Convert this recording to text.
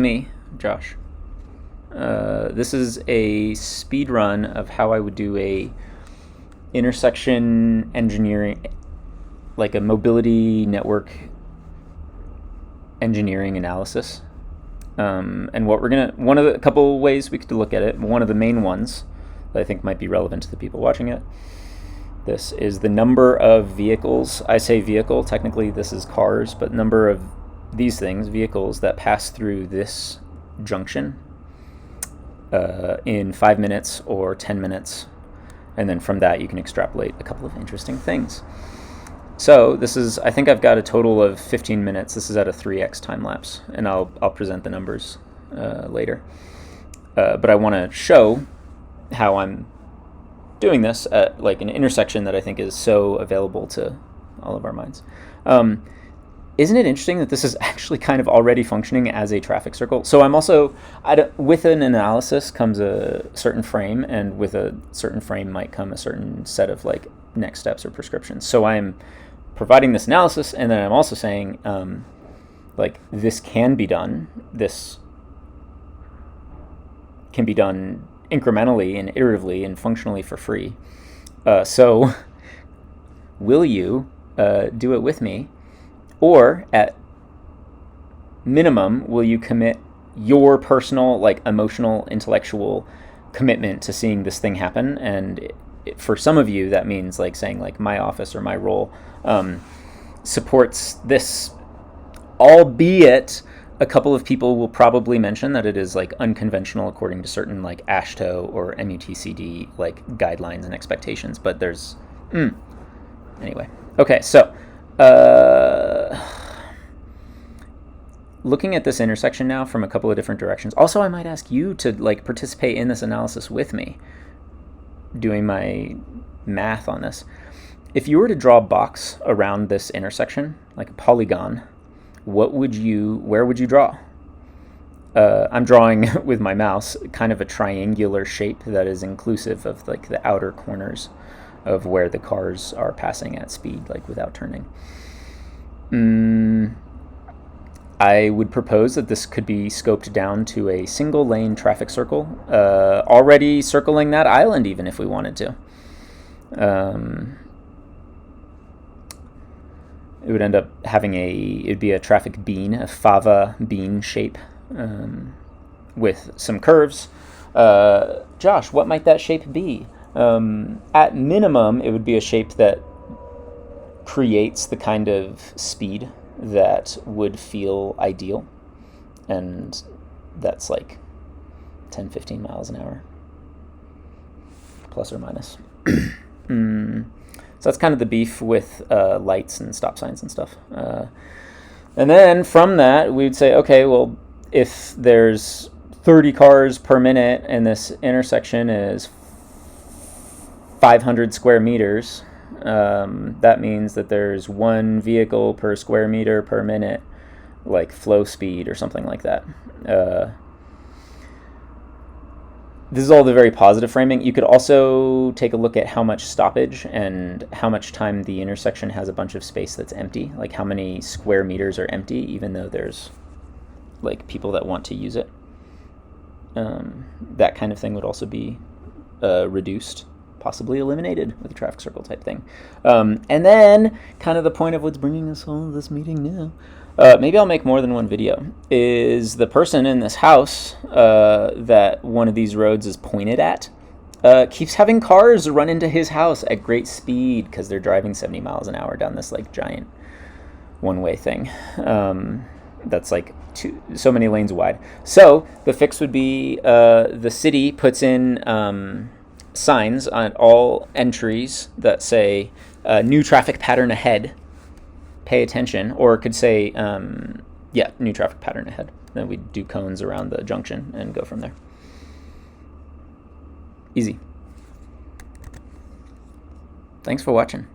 Me, Josh. This is a speed run of how I would do a intersection engineering, like a mobility network engineering analysis. And what one of the couple ways we could look at it, one of the main ones that I think might be relevant to the people watching it, this is the number of vehicles. I say vehicle, technically this is cars, but number of these things, vehicles, that pass through this junction in 5 minutes or 10 minutes. And then from that you can extrapolate a couple of interesting things. So this is, I think I've got a total of 15 minutes. This is at a 3x time lapse, and I'll present the numbers later. But I want to show how I'm doing this at like an intersection that I think is so available to all of our minds. Isn't it interesting that this is actually kind of already functioning as a traffic circle? So I'm also, with an analysis comes a certain frame, and with a certain frame might come a certain set of like next steps or prescriptions. So I'm providing this analysis, and then I'm also saying like this can be done. This can be done incrementally and iteratively and functionally for free. So will you do it with me? Or at minimum, will you commit your personal, like emotional, intellectual commitment to seeing this thing happen? And for some of you, that means like saying like my office or my role supports this, albeit a couple of people will probably mention that it is like unconventional according to certain like AASHTO or MUTCD like guidelines and expectations. But there's anyway. Okay, so looking at this intersection now from a couple of different directions. Also, I might ask you to like participate in this analysis with me, doing my math on this. If you were to draw a box around this intersection, like a polygon, where would you draw? I'm drawing with my mouse kind of a triangular shape that is inclusive of like the outer corners of where the cars are passing at speed, like without turning. I would propose that this could be scoped down to a single lane traffic circle, already circling that island even if we wanted to. It would end up having it'd be a traffic bean, a fava bean shape, with some curves. Josh, what might that shape be? At minimum, it would be a shape that creates the kind of speed that would feel ideal, and that's like 10-15 miles an hour, plus or minus. So that's kind of the beef with lights and stop signs and stuff. And then from that, we'd say, okay, well, if there's 30 cars per minute and this intersection is 500 square meters, that means that there's one vehicle per square meter per minute, like flow speed or something like that. This is all the very positive framing. You could also take a look at how much stoppage and how much time the intersection has a bunch of space that's empty, like how many square meters are empty, even though there's like people that want to use it. That kind of thing would also be reduced, possibly eliminated with a traffic circle type thing. And then kind of the point of what's bringing us all to this meeting now, maybe I'll make more than one video, is the person in this house that one of these roads is pointed at keeps having cars run into his house at great speed because they're driving 70 miles an hour down this like giant one-way thing that's like so many lanes wide. So the fix would be the city puts in signs on all entries that say new traffic pattern ahead, pay attention, or it could say new traffic pattern ahead. Then we do cones around the junction and go from there. Easy. Thanks for watching.